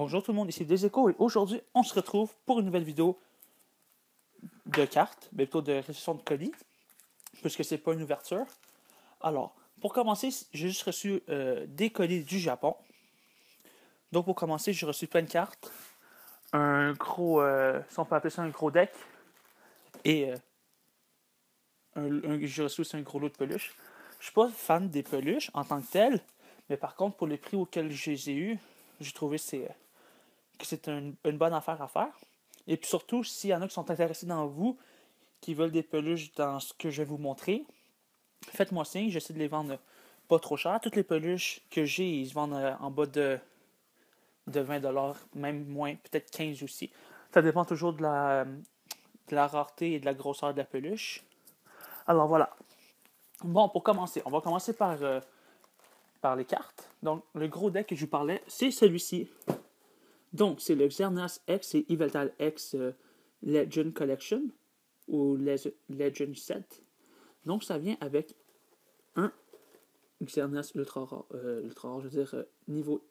Bonjour tout le monde, ici Deséco et aujourd'hui on se retrouve pour une nouvelle vidéo de cartes, mais plutôt de réception de colis, puisque c'est pas une ouverture. Alors, pour commencer, j'ai juste reçu des colis du Japon. Donc pour commencer, j'ai reçu plein de cartes, un gros, si on peut appeler ça un gros deck, et j'ai reçu aussi un gros lot de peluches. Je suis pas fan des peluches en tant que tel, mais par contre pour les prix auxquels je les ai eus, j'ai trouvé que c'est une bonne affaire à faire. Et puis surtout, s'il y en a qui sont intéressés dans vous, qui veulent des peluches dans ce que je vais vous montrer, faites-moi signe, j'essaie de les vendre pas trop cher. Toutes les peluches que j'ai, ils se vendent en bas de 20$, même moins, peut-être 15 aussi. Ça dépend toujours de la rareté et de la grosseur de la peluche. Alors voilà. Bon, pour commencer, on va commencer par les cartes. Donc, le gros deck que je vous parlais, c'est celui-ci. Donc, c'est le Xerneas X et Yveltal X Legend Collection ou Legend Set. Donc, ça vient avec un Xerneas ultra rare, je veux dire, niveau...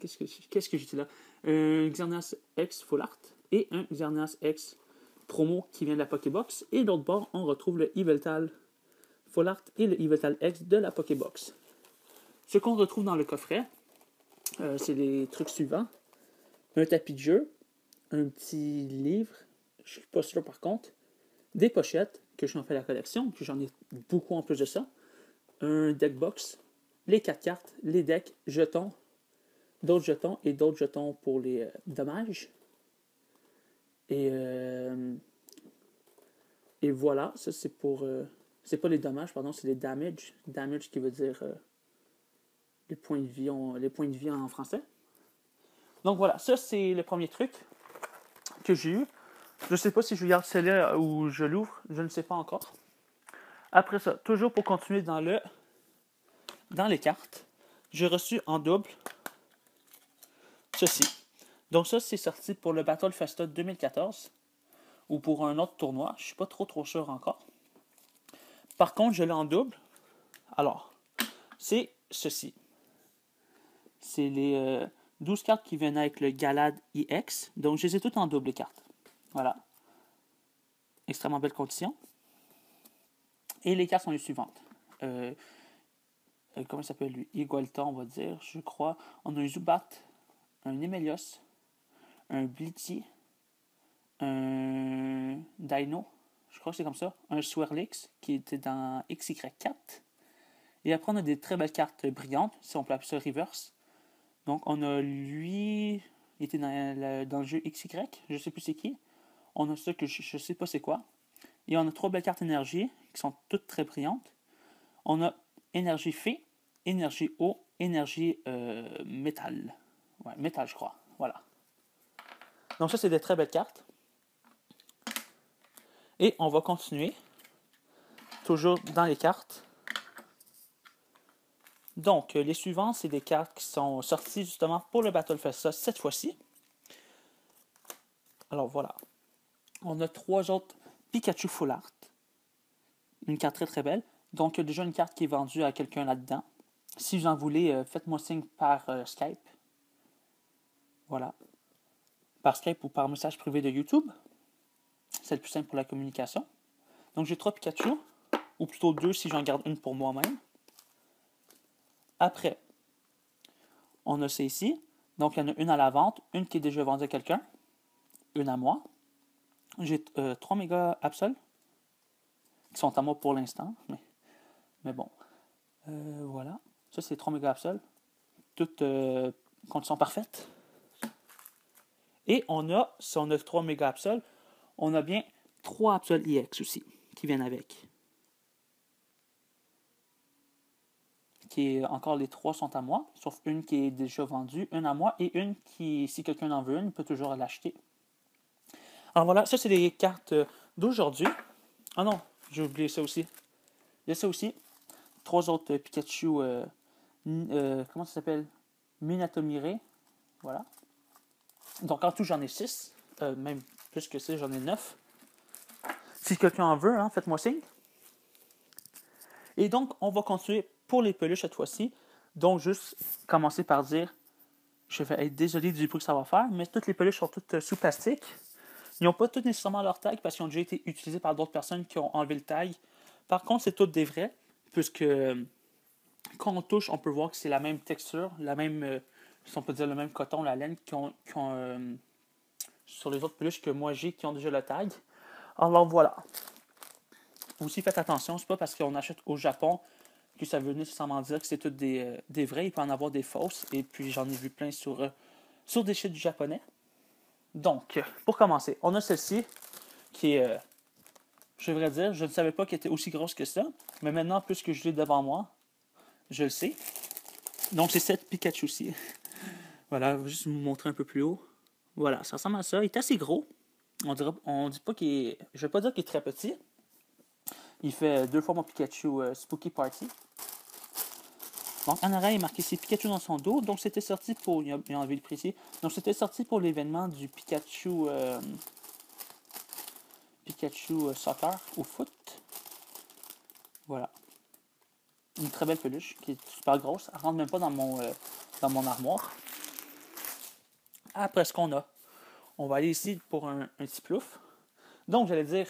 Qu'est-ce que j'ai dit là? Un Xerneas X Full Art et un Xerneas X promo qui vient de la Pokébox. Et d'autre bord, on retrouve le Yveltal Full Art et le Yveltal X de la Pokébox. Ce qu'on retrouve dans le coffret, c'est les trucs suivants. Un tapis de jeu, un petit livre, je suis pas sûr par contre, des pochettes, que j'en fais la collection, que j'en ai beaucoup en plus de ça, un deck box, les 4 cartes, les decks, jetons, d'autres jetons et d'autres jetons pour les dommages. Et voilà, ça c'est pour... c'est pas les dommages, pardon, c'est les damage. Damage qui veut dire les points de vie en français. Donc voilà, ça c'est le premier truc que j'ai eu. Je ne sais pas si je garde celle-là ou je l'ouvre, je ne sais pas encore. Après ça, toujours pour continuer dans les cartes, j'ai reçu en double ceci. Donc ça, c'est sorti pour le Battle Festa 2014 ou pour un autre tournoi. Je ne suis pas trop sûr encore. Par contre, je l'ai en double. Alors, c'est ceci. C'est les 12 cartes qui viennent avec le Galad EX. Donc, je les ai toutes en double, les cartes. Voilà. Extrêmement belle condition. Et les cartes sont les suivantes. Comment il s'appelle lui? Igualta, on va dire, je crois. On a un Zubat, un Emelios, un Blitzy, un Dino, je crois que c'est comme ça, un Swirlix qui était dans XY4. Et après, on a des très belles cartes brillantes, si on peut appeler ça reverse. Donc, on a lui, il était dans le jeu XY, je sais plus c'est qui. On a ça que je sais pas c'est quoi. Et on a 3 belles cartes énergie qui sont toutes très brillantes. On a énergie fée, énergie eau, énergie métal. Ouais, métal, je crois. Voilà. Donc ça, c'est des très belles cartes. Et on va continuer. Toujours dans les cartes. Donc, les suivants, c'est des cartes qui sont sorties justement pour le Battle Festa cette fois-ci. Alors voilà. On a 3 autres Pikachu Full Art. Une carte très très belle. Donc, il y a déjà une carte qui est vendue à quelqu'un là-dedans. Si vous en voulez, faites-moi signe par Skype. Voilà. Par Skype ou par message privé de YouTube. C'est le plus simple pour la communication. Donc, j'ai 3 Pikachu. Ou plutôt 2 si j'en garde une pour moi-même. Après, on a ça ici. Donc, il y en a une à la vente. Une qui est déjà vendue à quelqu'un. Une à moi. J'ai 3 méga Absol. Qui sont à moi pour l'instant. Mais bon. Voilà. Ça, c'est 3 méga Absol. Toutes conditions parfaites. Et si on a 3 méga Absol, on a bien 3 Absol EX aussi, qui viennent avec. Encore les 3 sont à moi, sauf une qui est déjà vendue, une à moi, et une qui, si quelqu'un en veut une, peut toujours l'acheter. Alors voilà, ça c'est les cartes d'aujourd'hui. Ah non, j'ai oublié ça aussi. Il y a ça aussi. 3 autres Pikachu, comment ça s'appelle? Minatomire. Voilà. Donc en tout, j'en ai 6. Même plus que 6, j'en ai 9. Si quelqu'un en veut, hein, faites-moi signe. Et donc, on va continuer pour les peluches cette fois-ci. Donc, juste commencer par dire Je vais être désolé du bruit que ça va faire, mais toutes les peluches sont toutes sous plastique. Ils n'ont pas toutes nécessairement leur tag parce qu'ils ont déjà été utilisés par d'autres personnes qui ont enlevé le tag. Par contre, c'est toutes des vrais, puisque quand on touche, on peut voir que c'est la même texture, la même, si on peut dire le même coton, la laine sur les autres peluches que moi j'ai qui ont déjà le tag. Alors voilà. Aussi, faites attention, c'est pas parce qu'on achète au Japon que ça veut nécessairement dire que c'est toutes des vrais. Il peut en avoir des fausses. Et puis j'en ai vu plein sur des sites du japonais. Donc, pour commencer, on a celle-ci qui est, je devrais dire, je ne savais pas qu'elle était aussi grosse que ça. Mais maintenant, puisque je l'ai devant moi, je le sais. Donc, c'est cette Pikachu-ci. Voilà, je vais juste vous montrer un peu plus haut. Voilà, ça ressemble à ça. Il est assez gros. On dit pas qu'il est... Je vais pas dire qu'il est très petit. Il fait 2 fois mon Pikachu Spooky Party. Donc, en arrière, il est marqué c'est Pikachu dans son dos. Donc, c'était sorti pour... Il a enlevé le précis. Donc, c'était sorti pour l'événement du Pikachu... Pikachu Soccer ou Foot. Voilà. Une très belle peluche qui est super grosse. Elle rentre même pas dans mon armoire. Après ce qu'on a, on va aller ici pour un petit plouf. Donc, j'allais dire,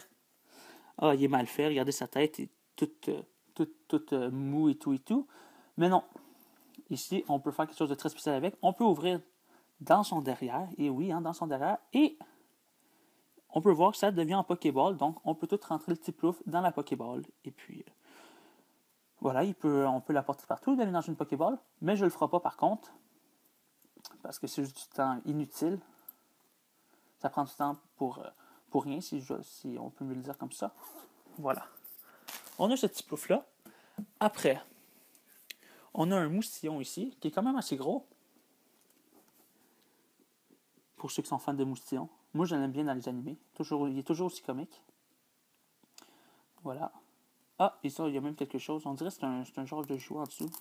ah, il est mal fait. Regardez sa tête, est toute mou et tout et tout. Mais non. Ici, on peut faire quelque chose de très spécial avec. On peut ouvrir dans son derrière. Et oui, hein, dans son derrière. Et on peut voir que ça devient en Pokéball. Donc, on peut tout rentrer le petit plouf dans la Pokéball. Et puis, voilà, on peut la porter partout, d'aller dans une Pokéball. Mais je ne le ferai pas par contre. Parce que c'est juste du temps inutile. Ça prend du temps pour rien, si on peut me le dire comme ça. Voilà. On a ce petit plouf-là. Après, on a un moustillon ici, qui est quand même assez gros. Pour ceux qui sont fans de moustillons. Moi, je l'aime bien dans les animés. Il est toujours aussi comique. Voilà. Ah, et ça, il y a même quelque chose. On dirait que c'est un genre de jouet en dessous.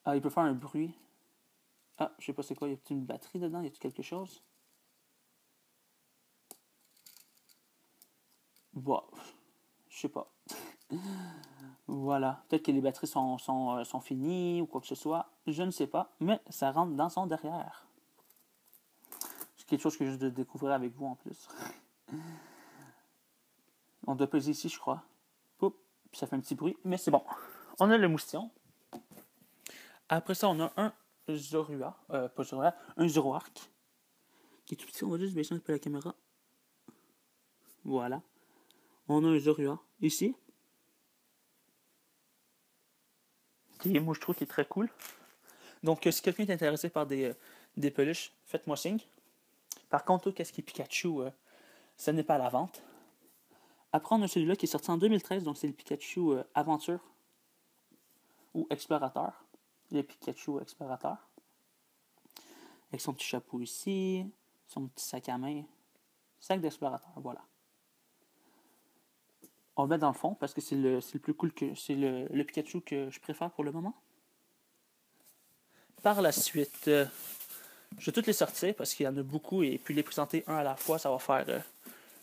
Ah, il peut faire un bruit. Ah, je sais pas c'est quoi. Y a-t-il une batterie dedans? Y a-t-il quelque chose? Bon, je sais pas. Voilà. Peut-être que les batteries sont finies ou quoi que ce soit. Je ne sais pas. Mais ça rentre dans son derrière. C'est quelque chose que je dois découvrir avec vous en plus. On doit peser ici, je crois. Oups, puis ça fait un petit bruit. Mais c'est bon. On a le moustillon. Après ça, on a un Zorua. Pas Zorua, un Zoroark. Qui est tout petit. On va juste baisser un peu la caméra. Voilà. On a un Zorua ici. Moi, je trouve qu'il est très cool. Donc, si quelqu'un est intéressé par des peluches, faites-moi signe. Par contre, tout ce qui est Pikachu, ce n'est pas à la vente. Après, on a celui-là qui est sorti en 2013, donc c'est le Pikachu Aventure ou Explorateur. Le Pikachu Explorateur. Avec son petit chapeau ici, son petit sac à main. Sac d'explorateur, voilà. On le met dans le fond parce que c'est le plus cool c'est le Pikachu que je préfère pour le moment. Par la suite, je vais toutes les sortir parce qu'il y en a beaucoup et puis les présenter un à la fois, ça va faire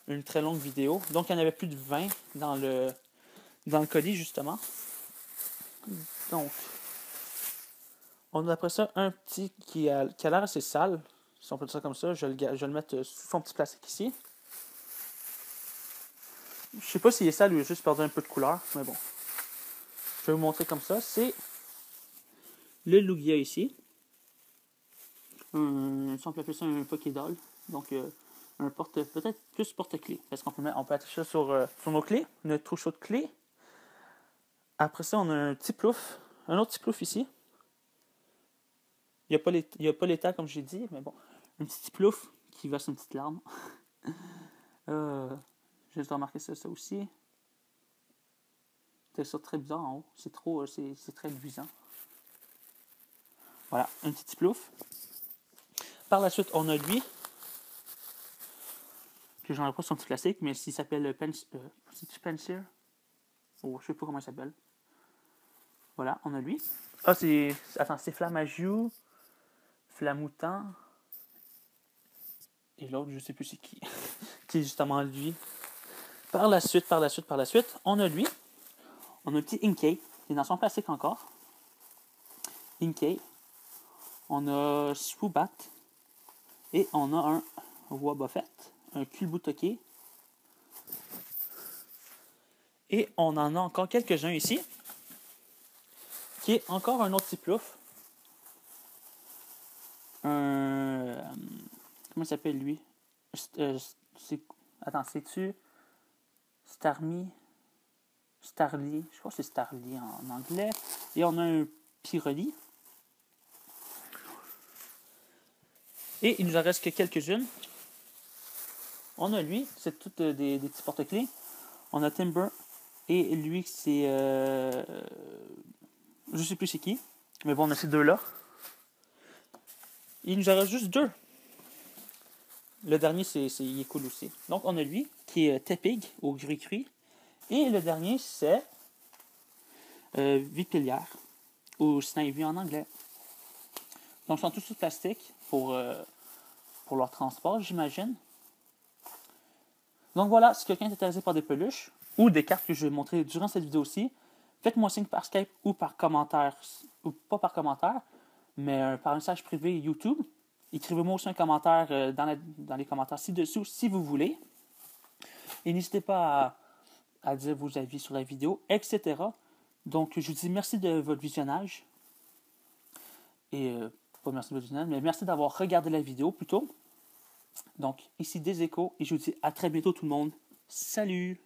une très longue vidéo. Donc il y en avait plus de 20 dans le colis justement. Donc, on a après ça un petit qui a l'air assez sale, si on peut dire ça comme ça. Je vais le mettre sous son petit plastique ici. Je sais pas s'il est sale ou juste perdu un peu de couleur, mais bon. Je vais vous montrer comme ça. C'est le Lugia ici. Si on peut appeler ça un Pokédoll. Donc, peut-être plus porte-clés. Parce qu'on peut attacher ça sur nos clés, notre trousseau de clés. Après ça, on a un petit plouf. Un autre petit plouf ici. Il n'y a pas l'état comme j'ai dit, mais bon. Un petit plouf qui verse une petite larme. J'ai juste remarqué ça aussi. C'est ça très bizarre en haut. C'est très luisant. Voilà, un petit plouf. Par la suite, on a lui. Que j'en ai pas son petit plastique, mais il s'appelle Spencer. Oh, je sais pas comment il s'appelle. Voilà, on a lui. Ah, c'est Flamajou, Flamoutant. Et l'autre, je sais plus c'est qui. Qui est justement lui. Par la suite, on a lui. On a un petit Inkay, qui est dans son plastique encore. Inkay. On a Swoobat. Et on a un Wobbuffet, un Culbutoke. Et on en a encore quelques-uns ici. Qui est encore un autre Tiplouf. Comment il s'appelle lui? Attends, c'est-tu Starly? Je crois que c'est Starly en anglais. Et on a un Pyroli. Et il nous en reste que quelques-unes. On a lui, c'est toutes des petits porte-clés. On a Timber. Et lui, c'est... je sais plus c'est qui. Mais bon, on a ces deux-là. Il nous en reste juste deux. Le dernier, il est cool aussi. Donc, on a lui, qui est Tepig, au gris-cuit. Et le dernier, c'est Vipillière, ou Snivy en anglais. Donc, ils sont tous sous plastique pour leur transport, j'imagine. Donc voilà, si quelqu'un est intéressé par des peluches, ou des cartes que je vais montrer durant cette vidéo aussi, faites-moi signe par Skype ou par commentaire, ou pas par commentaire, mais par message privé YouTube. Écrivez-moi aussi un commentaire dans les commentaires ci-dessous si vous voulez. Et n'hésitez pas à dire vos avis sur la vidéo, etc. Donc, je vous dis merci de votre visionnage. Et, pas merci de votre visionnage, mais merci d'avoir regardé la vidéo plutôt. Donc, ici des échos, et je vous dis à très bientôt tout le monde. Salut!